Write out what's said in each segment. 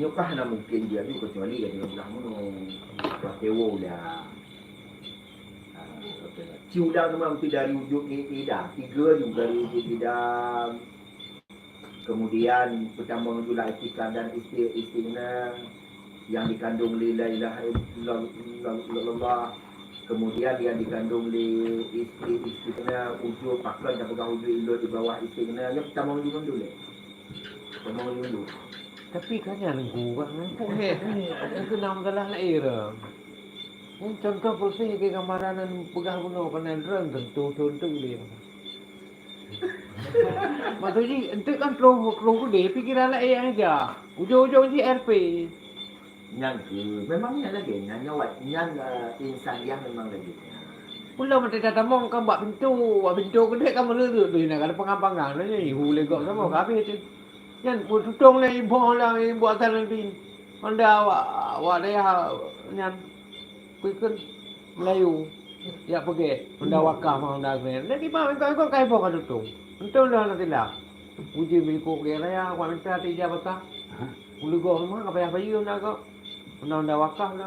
Nyokah na mungkin dia tu kecuali dia belah mono. Tewo lah. Ciudang memang tu dari ujung hidang. 3 juga dari ujung hidang. Kemudian pertama juga istiqan dan istighna yang dikandung li la ilaha illallah. Kemudian yang dikandung li istighna ujung paklan dan pegang ujung ilut di bawah istighna. Yang pertama dulu. Pertama dulu. Tapi kan yang kurang nampak ni. Yang kena masalah lain dah. Contoh proses ke gambaran pegang guna kena drone tentu dia. Maksudnya ente kan keluar gede pikiran lain aja. Ujung-ujung si RP. Yang memangnya lagi yang insan yang memang lagi. Pula mesti kata mong kan buat pintu gede kan menurut dia nak ada pengang-pengang ni hule gok sama habis tu. Yan tutung ni ibu lah ibu asal nanti. Anda awak dia yan kuikun Melayu. Ya pergi. Anda wakah mau anda ni. Nanti mah kau kai bawa tutung. Tutung dah nanti lah. Uji berikut dia lah ya. Awak minta tiga batang. Hule gok mah apa yang bayu nak kau. Anda wakah dah.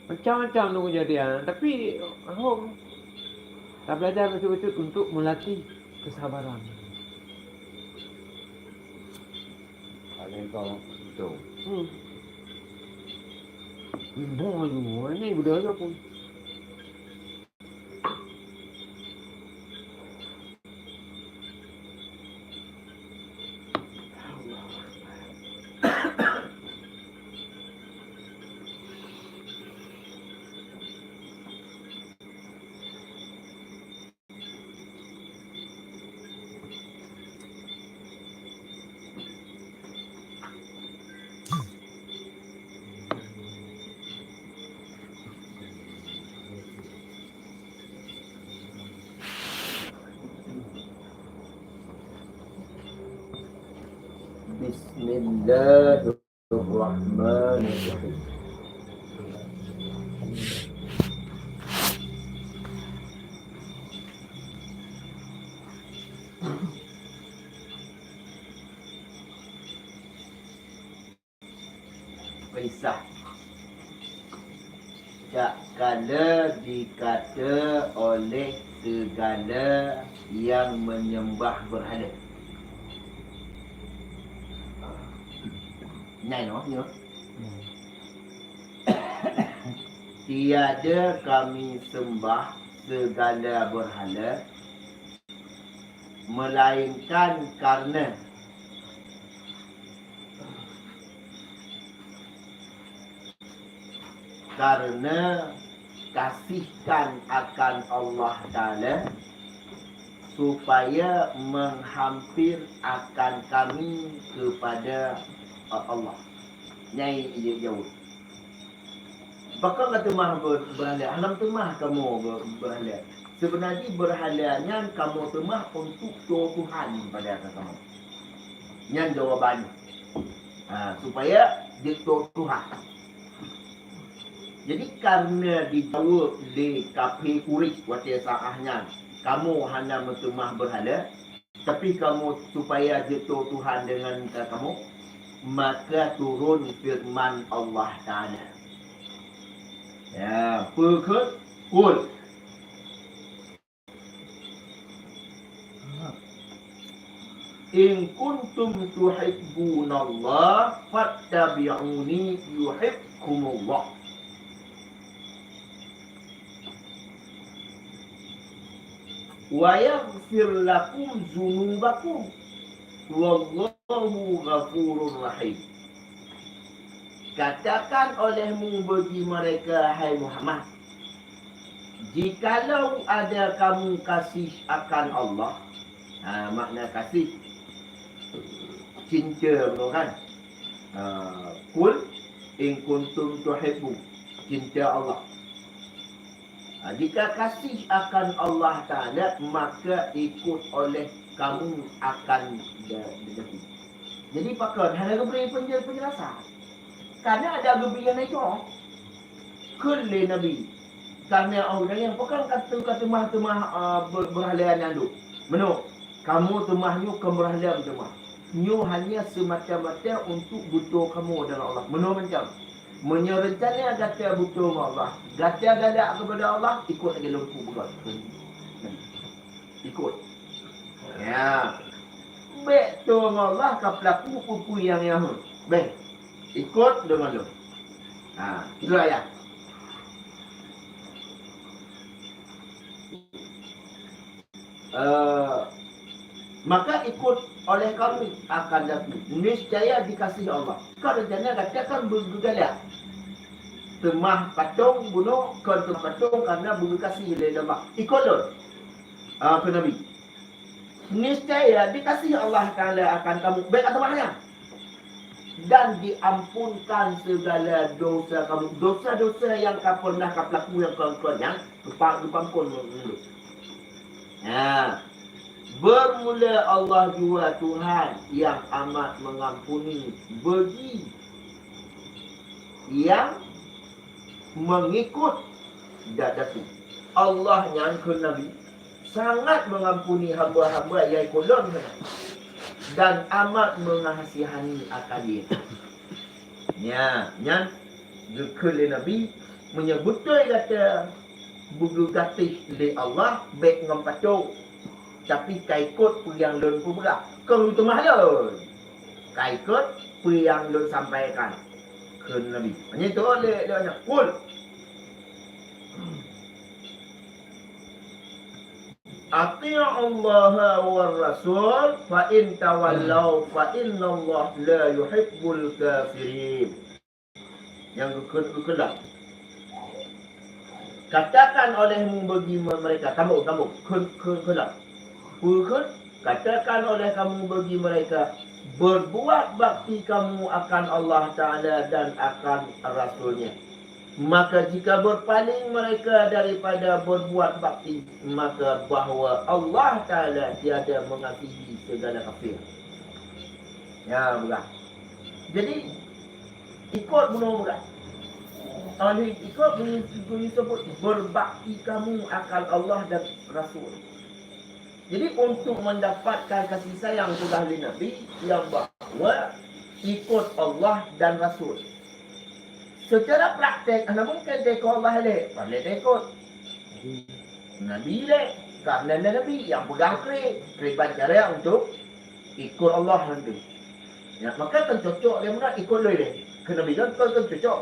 Macam-macam tu kejadian. Tapi tak belajar betul-betul untuk melatih kesabaran. Kau betul. Ibu ni budaya pun. Bismillahirrahmanirrahim. Kisah tak kala dikata oleh segala yang menyembah berhala. Nai no, you know. Tiada kami sembah segala berhala melainkan karena kasihkan akan Allah Ta'ala supaya menghampir akan kami kepada Allah. Nyai dia jauh. Bakal kata mah berhala. Alam temah kamu berhala. Sebenarnya berhalanya kamu temah untuk Tuhan pada kamu. Yang jawaban. Supaya dia Tuhan. Jadi karena dijawab di kapi kurik waktu saahnya kamu hanya mentemah berhala, tapi kamu supaya jatuh Tuhan dengan kamu, maka turun firman Allah Ta'ala. Ya, pekut kul. In kuntum tuhibbunallah fattabi'uni yuhibbukumullah. Wa yaghfir lakum dzunubakum wallahu ghafurur rahim. Katakan olehmu bagi mereka, hai Muhammad, jikalau ada kamu kasih akan Allah, makna kasih cinta kan, kul in kuntum tuhibbu, cinta Allah. Jika kasih akan Allah Ta'ala, maka ikut oleh kamu akan jadi. Jadi pakar, hanya beri penjelasan. Karena ada gebian itu, kulli Nabi. Karena Allah yang bukan kata temah berhala yang itu. Menurut, kamu temahnya keberhala temah. hanya semata-mata untuk butuh kamu dengan Allah. Menurut macam menyerencana kata butuh dengan Allah, kata galak kepada Allah, ikut lagi lempu berat. Ikut. Ya. Baik tu dengan Allah kau pelaku pupu yang baik. Ikut dengan lu. Itu ayat. Maka ikut oleh kamu akan dapat niscaya dikasihi Allah. Kau rencana katakan bergegalak. Temah patung bunuh kau temah patung karena berkasih oleh Allah. Ikut lu. Ke Nabi. Niscaya dikasihi Allah Taala akan kamu baik atau bahaya. Dan diampunkan segala dosa kamu. Dosa-dosa yang kau pernah kau lakukan yang kau yang diampun dulu. Bermula Allah jua Tuhan yang amat mengampuni bagi yang mengikut dadaku. Allah yang ke Nabi sangat mengampuni hamba-hamba yang kolon dan amat mengasihani akan dia. Yang ke Nabi menyebutkan kata buku gatih oleh Allah baik dengan patung. Tapi kaikut pun yang lun pun berat. Kau itu mahal. Kaikut pun yang lun sampaikan ke Nabi. Hanya itu dia nak kul. Ati'u Allah wa Rasul fa in tawallaw fa inna Allah la yuhibbul kafirin. Yang kedua. Katakan olehmu bagi mereka, kamu kedua. Katakan oleh kamu bagi mereka, berbuat bakti kamu akan Allah Ta'ala dan akan Rasulnya. Maka jika berpaling mereka daripada berbuat bakti, maka bahawa Allah Ta'ala tiada mengasihi segala kafir. Ya, berat. Jadi, ikut bunuh berat. Oleh ikut disebut berbakti kamu akan Allah dan Rasul. Jadi untuk mendapatkan kasih sayang sudah oleh Nabi yang bahawa ikut Allah dan Rasul. Secara praktek, anda mungkin tekut Allah boleh tekut. Nabi kerana Nabi yang pegang kereta cara untuk ikut Allah nanti. Ya, maka kan cocok dia mana ikut dia. Ke Nabi kan cocok.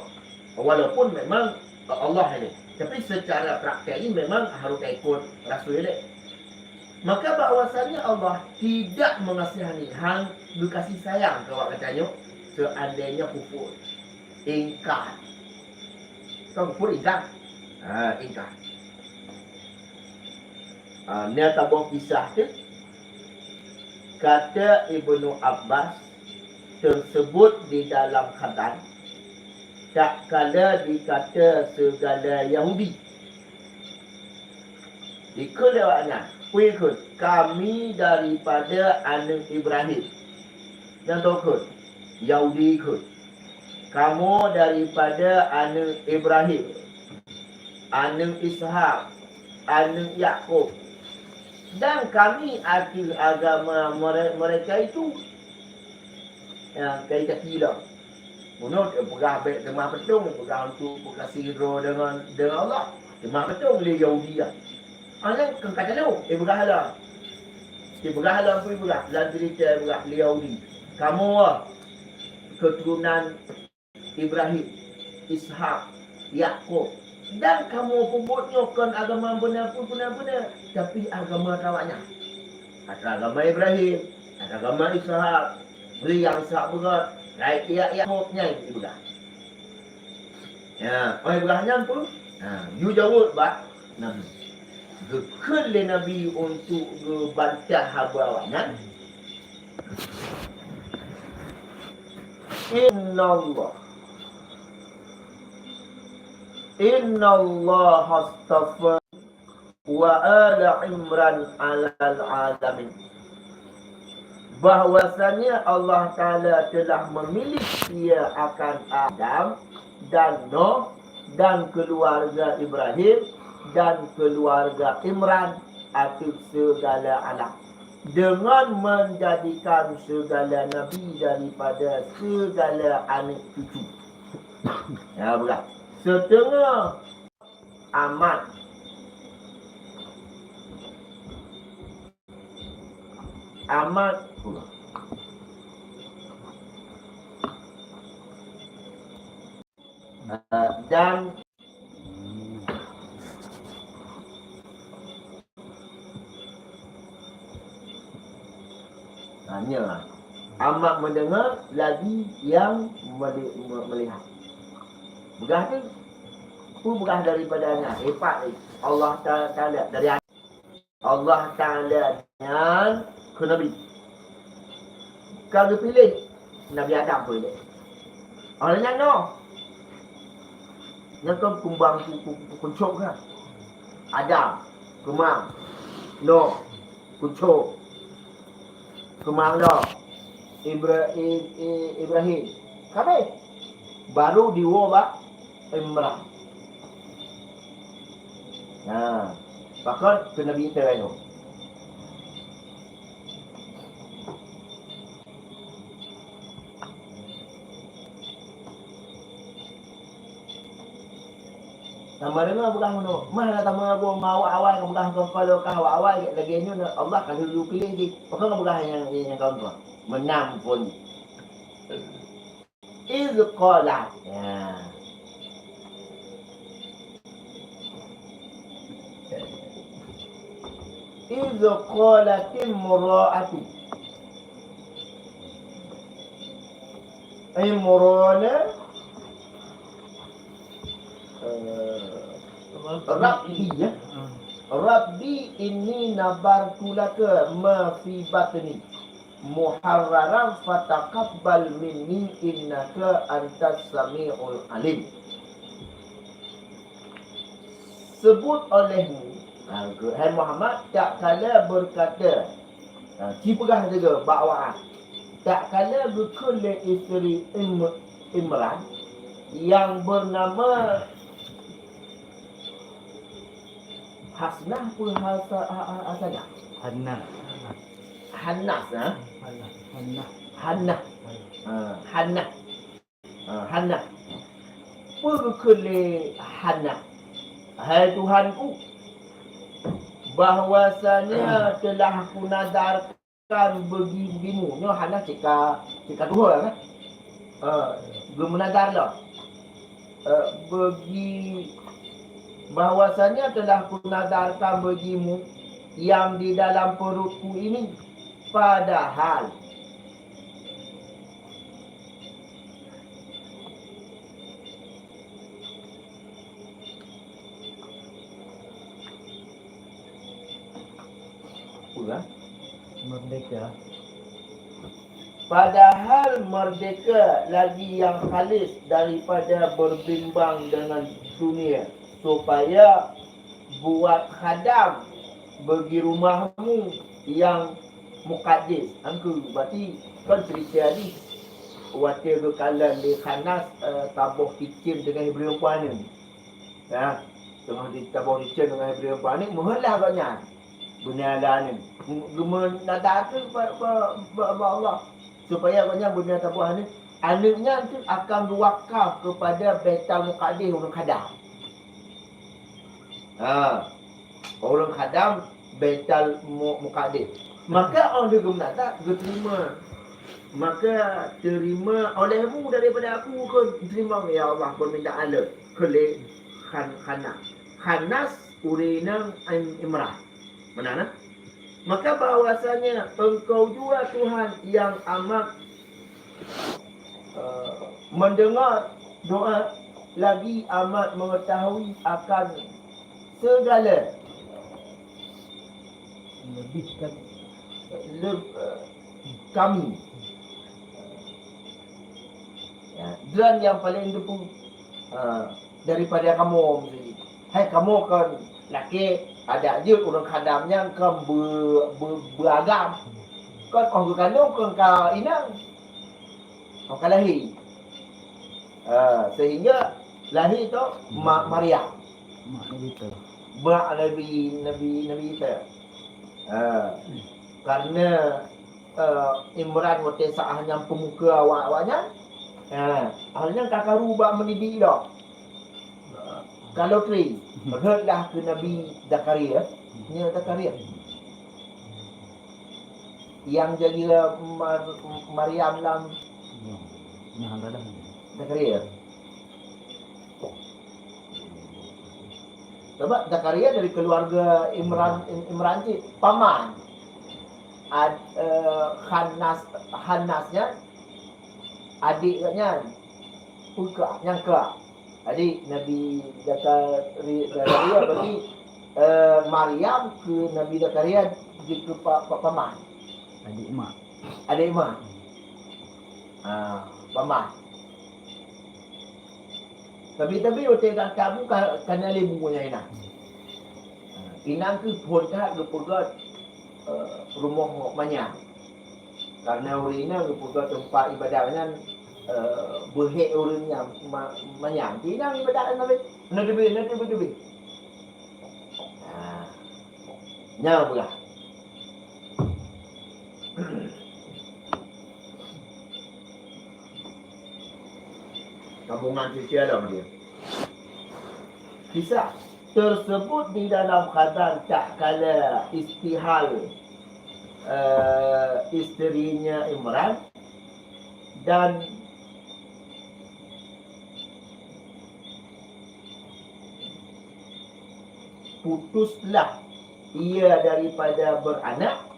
Walaupun memang Allah tapi secara praktek ini memang harus ikut Rasul dia. Maka bahawasanya Allah tidak mengasihani hang berkasih sayang kalau katanya seandainya kufur ingkar. Kau kufur ingkar. Ingkar. Ni tabung kisah tu kata Ibnu Abbas tersebut di dalam khatam tak kala dikata segala Yahudi dikelawanan ikut kami daripada anak Ibrahim. Yang takut Yahudi ikut kamu daripada anak Ibrahim, anak Ishak, anak Yakub, dan kami akhir agama mereka itu yang kait kira. Menurut pegah baik demah petung, pegah untuk berkasih roh dengan Allah. Demah petung oleh Yahudi lah. Ana kata lu, berhala. Berhala pun berhala, lan cerita berhala Yahudi. Kamu keturunan Ibrahim, Ishak, Yakub, dan kamu pembutnyokan agama benar pun benar-benar, tapi agama tawaknya. Ada agama Ibrahim, ada agama Ishak, beli yang Ishak berat, baik Yakubnya itu juga. Ya, Ibrahim pun, you jawab bah, Nabi. Gekal Nabi untuk ngebantah habawanan. Inna Allah astafa wa ala Imran alal alamin. Bahwasanya Allah Ta'ala telah memilih dia akan Adam dan Nuh dan keluarga Ibrahim dan keluarga Imran atas segala alam. dengan menjadikan segala nabi daripada segala anak cucu. Ya, berat. Setengah amat dan hanya amat mendengar lagi yang melihat. Begah tu begah daripada anak. Hebat Allah Ta'ala dari Allah Ta'ala dengan ke Nabi. Kalau pilih Nabi Adam boleh. Orang yang no. Yang kau kumbang kuncuk kan. Adam, kemang. No, kuncuk. Kemang dah. Ibrahim. Kabeh. Baru diubah Imran. Nah, bahkan ke Nabi Isa itu. Sama dengan bukan mana? Mana sama aku mau awal kamu bukan kalau kau awal lagi ni Allah kasih dulu pilih di. Bukan bukan yang kau tu. Menang pun. Iz qala. Ya. Iz qalatil mura'atu. Imrana Rabbi inni nabartu laka ma fi batni muharraran fataqabbal minni innaka antas samiul alim. Sebut olehmu hai Muhammad tak kala berkata cipegah juga bakwaan tak kala berkala isteri Imran yang bernama Hasnah pun Hasanah. Hannah. Hannas, ha? Hannah. Hannah. Berkele Hannah. Hai Tuhanku, bahwasanya telah aku nadarkan bagimu. Ni Hannah cika dua kan? Belum nadarlah. Bagi bahwasanya telah kunadarkan bagimu yang di dalam perutku ini padahal Merdeka. Padahal merdeka lagi yang khalis daripada berbimbang dengan dunia, supaya buat khadam bagi rumahmu yang muqaddis. Angku berarti kan cerita ni waktu bekalan di Khanas tabuh kicim dengan perempuan ni. Ya, tengah ditabuh kicim dengan perempuan ni muhalah banyak. Bunyalah ni. Menadar tu Allah supaya banyak bunya tabuh ni anaknya tu akan diwakaf kepada Baitul Muqaddis orang khadam. Orang khadam Baitul Muqaddis. Maka orang dia menata, dia terima. Maka terima olehmu daripada aku ke terima ya Allah permintaan le kele Khanas urina Imran. Benar tak? Maka bahwasanya engkau juga Tuhan yang amat mendengar doa lagi amat mengetahui akan segala Lebihkan kami. Ya, dan yang paling itu pun daripada kamu sendiri. Hai kamu kan laki ada je orang khadamnya kan beragam. Kan orang kandung kan kau inang. Kau lahir. Sehingga lahir tu Maryam. mak Nabi tu. Mak Nabi Isa. Karena Imran wote sahnya pemuka awak-awaknya. Akhirnya kakak rubah mendidik dah. Kalau tri, berhadap ke Nabi Zakaria, Zakaria. Yang jadi Maryam lam Nah, ada dah. Zakaria. Sebab Zakaria dari keluarga Imran paman. Hanasnya adiknya nyangka adik Nabi Zakaria berarti Maryam ke Nabi Zakaria di ke paman Adik mak. paman tapi otak kamu kan ali bungunya inang ke podak ke podak rumah banyak karena urina ke podak tempat ibadahnya berhek urunnya banyak inang ibadah nabi nya pula Sambungan sosial dah dia. Kisah tersebut di dalam khabar tak kala istihal isterinya Imran dan putuslah ia daripada beranak.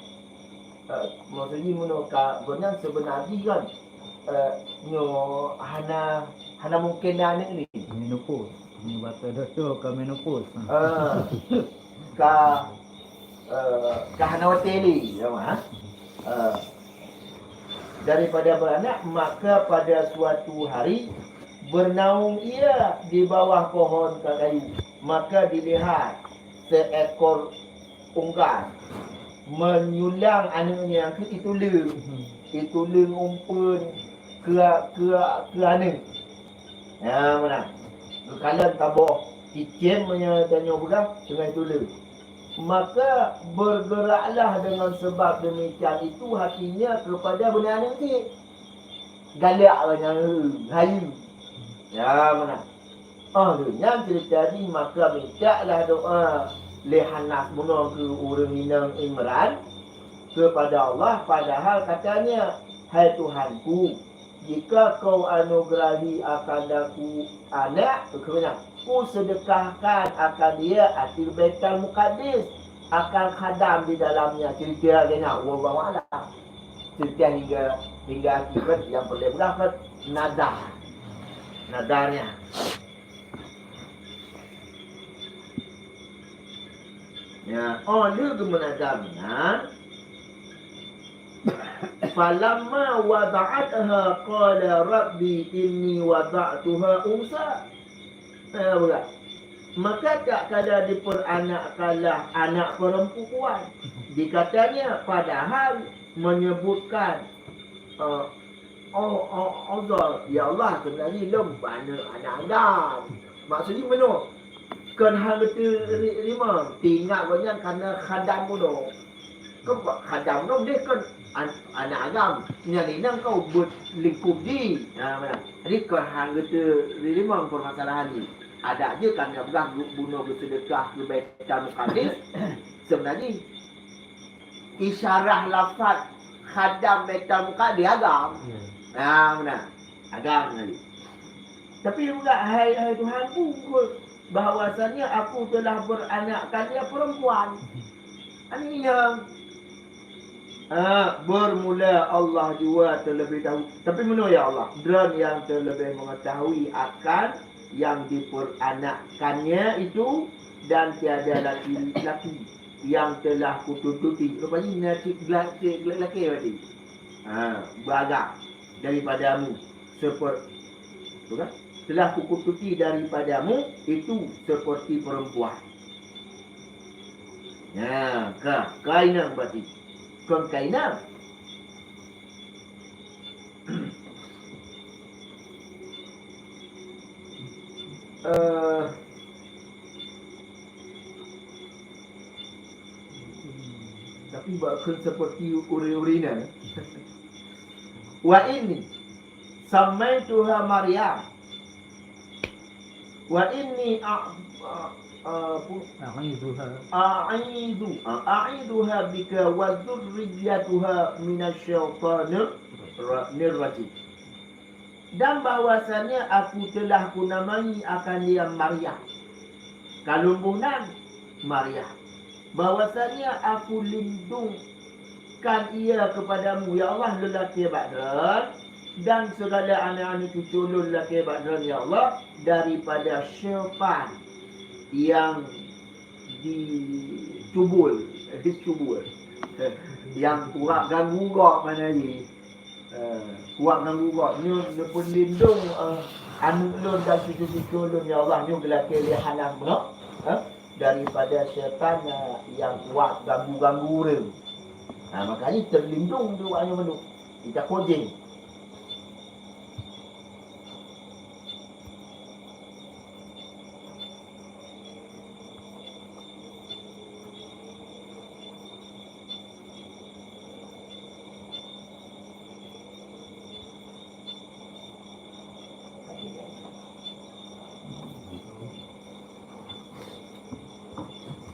Maksudnya menukar benar sebenarnya kan hana mungkin anak ni Menopause. Ini batu dosa ke menopause. ka hana hoteli sama daripada beranak, maka pada suatu hari bernaung ia di bawah pohon kayu, maka dilihat seekor unggas menyulang anaknya yang itulung umpun ke anak. Ya mana? Kalau tabok kicim punya tanya budak dengan itulung. Maka bergeraklah dengan sebab demikian itu hatinya kepada benda nanti. Galak banyak hayu. Ya mana? Yang cerita ni maka mintalah doa lehanas bunuh ke orang minang Imran kepada Allah, padahal katanya, hai Tuhanku, jika kau anugerahi akan aku anak, ku sedekahkan akan dia atil Baitul Muqaddis, akan khadam di dalamnya. Cerita kena wallahu a'lam. Cerita hingga akibat yang boleh berdapat nadarnya. Ya, oleh kemenadarnya falamma wada'atha qala rabbi inni wada'tuha unsa. Maka tak kada diperanakkanlah anak perempuan. Dikatanya padahal menyebutkan Allah, ya Allah sebenarnya lembana anak Adam. Maksudnya mana? Kan hal betul lima tinggal banyak karena khadam bodoh. Kau khadam dong dia kan anak agam. Yang ini kau buat lingkup di. Mana? Jadi kau hal betul lima permasalahan ni. Ada je kan yang begang bunuh bersedekah ke Baitul Muqaddis. Sebenarnya isyarah lafaz khadam Baitul Muqaddis agam. Mana? Agam tadi. Tapi juga hai Tuhanku, bahawasanya aku telah beranakkan dia perempuan. Ini yang bermula Allah jua terlebih dahulu. Tapi mana ya Allah? Dan yang terlebih mengetahui akan yang diperanakkannya itu, dan tiada laki-laki yang telah kutututi. Rupanya laki tadi. Beragam daripadamu seperti itu kan? Telah kukututi daripadamu itu seperti perempuan. Ya, kainang berarti. Kon kainang. Tapi bakal seperti uri-urina. Wa inni samaituha Maryam. Wa inni a'iduha bika wa dzurriyyatuha minasyaitonir rajim. Dan bahwasanya aku telah kunamai akan dia Maryam. Kalumbunan Maryam. Bahwasanya aku lindungkan ia kepadamu ya Allah lelaki Badran dan segala anak-anak cucu lelaki Badran ya Allah daripada syaitan yang dicubul yang kurang ganggu gak mana ni kurang ganggu gak ni pun lindung anu lun dan cucu-cucu lun ya Allah ni gelake lihalang daripada syaitan yang kuat ganggu-ganggu orang. Makanya terlindung tu hanya menuk kita kojeng